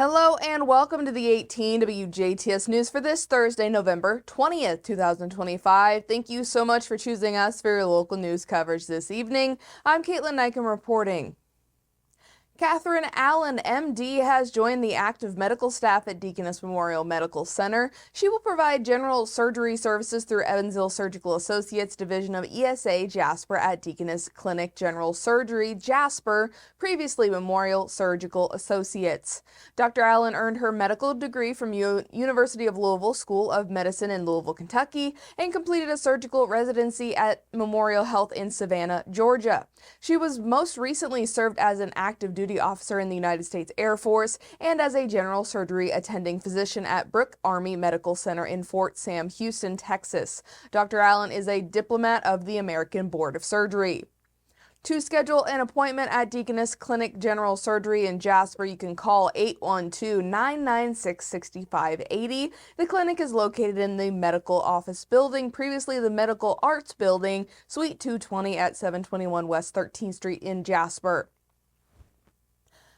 Hello and welcome to the 18 WJTS News for this Thursday, November 20th, 2025. Thank you so much for choosing us for your local news coverage this evening. I'm Kaitlyn Neukam reporting. Kaitlyn Allen, MD, has joined the active medical staff at Deaconess Memorial Medical Center. She will provide general surgery services through Evansville Surgical Associates Division of ESA Jasper at Deaconess Clinic General Surgery Jasper, previously Memorial Surgical Associates. Dr. Allen earned her medical degree from University of Louisville School of Medicine in Louisville, Kentucky, and completed a surgical residency at Memorial Health in Savannah, Georgia. She was most recently served as an active duty officer in the United States Air Force and as a general surgery attending physician at Brooke Army Medical Center in Fort Sam, Houston, Texas. Dr. Allen is a diplomat of the American Board of Surgery. To schedule an appointment at Deaconess Clinic General Surgery in Jasper, you can call 812-996-6580. The clinic is located in the Medical Office Building, previously the Medical Arts Building, Suite 220 at 721 West 13th Street in Jasper.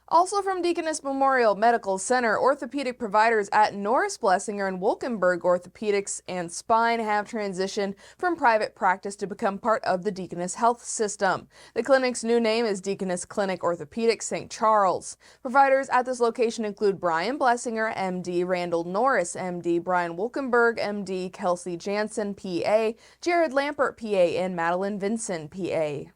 Also from Deaconess Memorial Medical Center, orthopedic providers at Norris Blessinger and Wolkenberg Orthopedics and Spine have transitioned from private practice to become part of the Deaconess Health System. The clinic's new name is Deaconess Clinic Orthopedics St. Charles. Providers at this location include Brian Blessinger, MD, Randall Norris, MD, Brian Wolkenberg, MD, Kelsey Jansen, PA, Jared Lampert, PA, and Madeline Vinson, PA.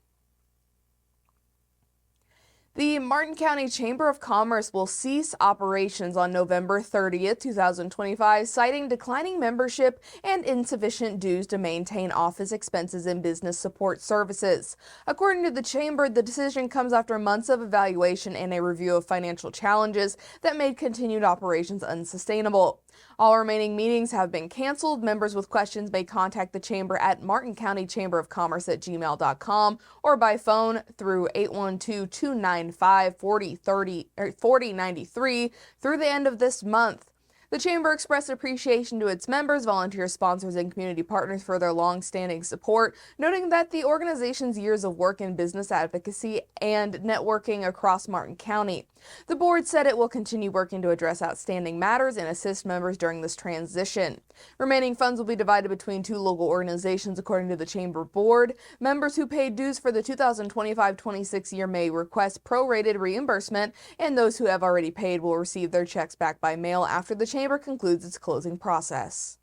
The Martin County Chamber of Commerce will cease operations on November 30th, 2025, citing declining membership and insufficient dues to maintain office expenses and business support services. According to the Chamber, the decision comes after months of evaluation and a review of financial challenges that made continued operations unsustainable. All remaining meetings have been canceled. Members with questions may contact the Chamber at Martin County Chamber of Commerce at gmail.com or by phone through 812-295-4093 through the end of this month. The Chamber expressed appreciation to its members, volunteer sponsors, and community partners for their long-standing support, noting that the organization's years of work in business advocacy and networking across Martin County. The board said it will continue working to address outstanding matters and assist members during this transition. Remaining funds will be divided between two local organizations, according to the Chamber board. Members who paid dues for the 2025-26 year may request prorated reimbursement, and those who have already paid will receive their checks back by mail after the Chamber concludes its closing process.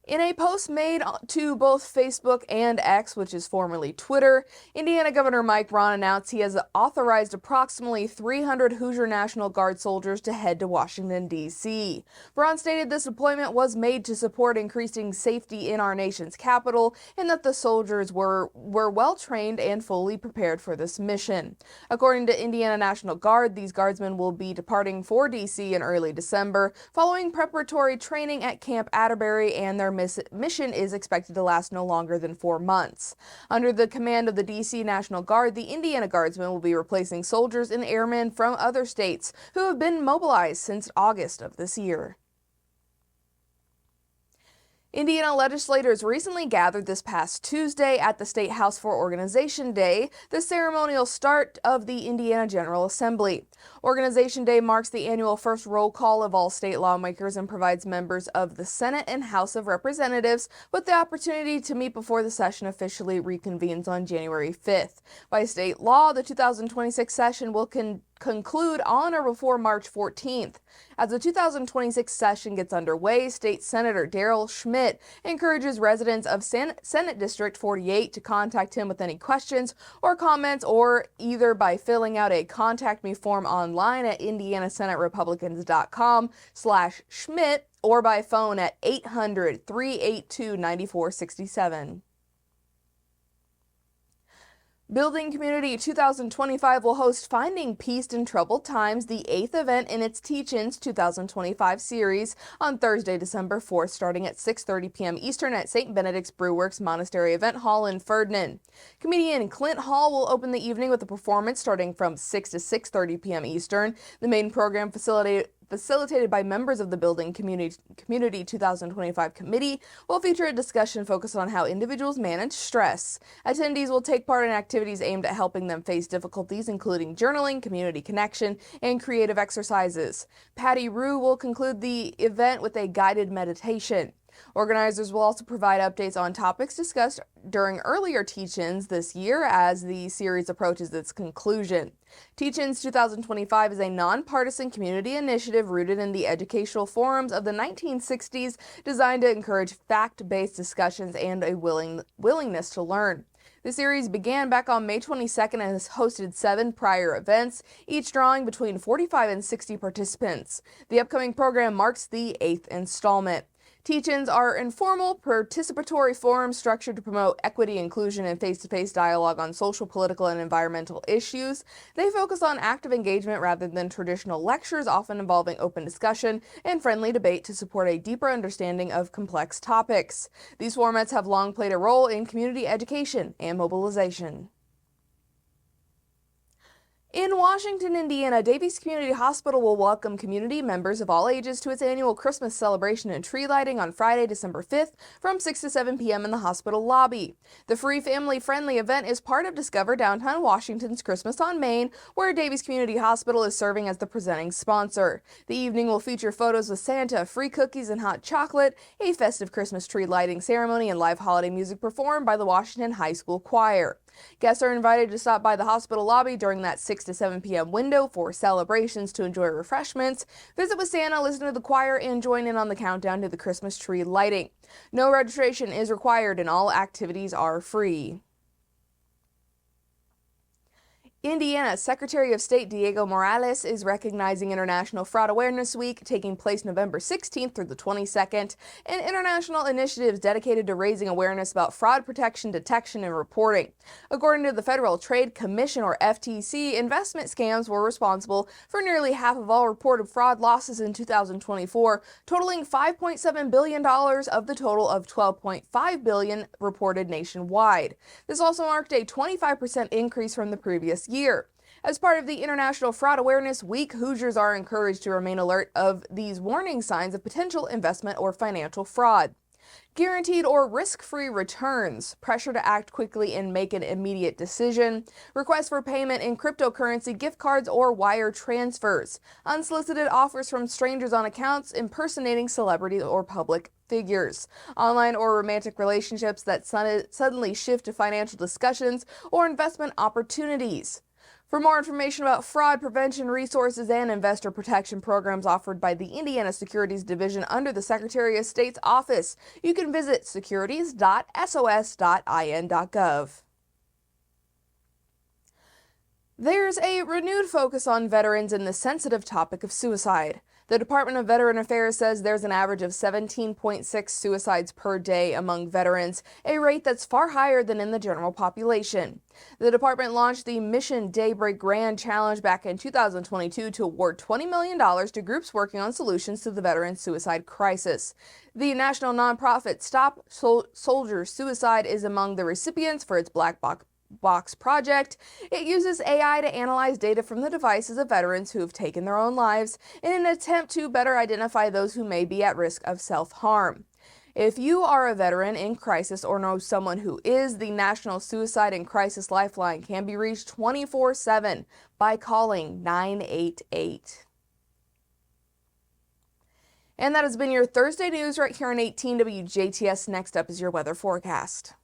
In a post made to both Facebook and X, which is formerly Twitter, Indiana Governor Mike Braun announced he has authorized approximately 300 Hoosier National Guard soldiers to head to Washington, D.C. Braun stated this appointment was made to support increasing safety in our nation's capital and that the soldiers were well trained and fully prepared for this mission. According to Indiana National Guard, these guardsmen will be departing for D.C. in early December, following preparatory training at Camp Atterbury, and their mission is expected to last no longer than 4 months. Under the command of the D.C. National Guard, the Indiana Guardsmen will be replacing soldiers and airmen from other states who have been mobilized since August of this year. Indiana legislators recently gathered this past Tuesday at the State House for Organization Day, the ceremonial start of the Indiana General Assembly. Organization Day marks the annual first roll call of all state lawmakers and provides members of the Senate and House of Representatives with the opportunity to meet before the session officially reconvenes on January 5th. By state law, the 2026 session will conclude on or before March 14th. As the 2026 session gets underway, State Senator Daryl Schmidt encourages residents of Senate District 48 to contact him with any questions or comments, or either by filling out a Contact Me form online at indianasenaterepublicans.com/Schmidt or by phone at 800-382-9467. Building Community 2025 will host Finding Peace in Troubled Times, the 8th event in its Teach-Ins 2025 series, on Thursday, December 4th, starting at 6:30 p.m. Eastern at St. Benedict's Brewworks Monastery Event Hall in Ferdinand. Comedian Clint Hall will open the evening with a performance starting from 6 to 6:30 p.m. Eastern. The main program facilitated by members of the Building Community 2025 Committee, will feature a discussion focused on how individuals manage stress. Attendees will take part in activities aimed at helping them face difficulties, including journaling, community connection, and creative exercises. Patty Rue will conclude the event with a guided meditation. Organizers will also provide updates on topics discussed during earlier Teach-Ins this year as the series approaches its conclusion. Teach-Ins 2025 is a nonpartisan community initiative rooted in the educational forums of the 1960s, designed to encourage fact-based discussions and a willingness to learn. The series began back on May 22nd and has hosted 7 prior events, each drawing between 45 and 60 participants. The upcoming program marks the 8th installment. Teach-Ins are informal, participatory forums structured to promote equity, inclusion, and face-to-face dialogue on social, political, and environmental issues. They focus on active engagement rather than traditional lectures, often involving open discussion and friendly debate to support a deeper understanding of complex topics. These formats have long played a role in community education and mobilization. In Washington, Indiana, Davies Community Hospital will welcome community members of all ages to its annual Christmas celebration and tree lighting on Friday, December 5th from 6 to 7 p.m. in the hospital lobby. The free family-friendly event is part of Discover Downtown Washington's Christmas on Main, where Davies Community Hospital is serving as the presenting sponsor. The evening will feature photos with Santa, free cookies and hot chocolate, a festive Christmas tree lighting ceremony, and live holiday music performed by the Washington High School Choir. Guests are invited to stop by the hospital lobby during that 6 to 7 p.m. window for celebrations to enjoy refreshments, visit with Santa, listen to the choir, and join in on the countdown to the Christmas tree lighting. No registration is required and all activities are free. Indiana Secretary of State Diego Morales is recognizing International Fraud Awareness Week, taking place November 16th through the 22nd, and international initiatives dedicated to raising awareness about fraud protection, detection, and reporting. According to the Federal Trade Commission, or FTC, investment scams were responsible for nearly half of all reported fraud losses in 2024, totaling $5.7 billion of the total of $12.5 billion reported nationwide. This also marked a 25% increase from the previous year. As part of the International Fraud Awareness Week, Hoosiers are encouraged to remain alert of these warning signs of potential investment or financial fraud. Guaranteed or risk-free returns, pressure to act quickly and make an immediate decision, requests for payment in cryptocurrency, gift cards, or wire transfers, unsolicited offers from strangers on accounts impersonating celebrities or public figures, online or romantic relationships that suddenly shift to financial discussions or investment opportunities. For more information about fraud prevention resources and investor protection programs offered by the Indiana Securities Division under the Secretary of State's office, you can visit securities.sos.in.gov. There's a renewed focus on veterans and the sensitive topic of suicide. The Department of Veteran Affairs says there's an average of 17.6 suicides per day among veterans, a rate that's far higher than in the general population. The department launched the Mission Daybreak Grand Challenge back in 2022 to award $20 million to groups working on solutions to the veteran suicide crisis. The national nonprofit Stop Soldier Suicide is among the recipients for its Black Box project. It uses AI to analyze data from the devices of veterans who have taken their own lives in an attempt to better identify those who may be at risk of self-harm. If you are a veteran in crisis or know someone who is, the National Suicide and Crisis Lifeline can be reached 24/7 by calling 988. And that has been your Thursday news right here on 18 WJTS. Next up is your weather forecast.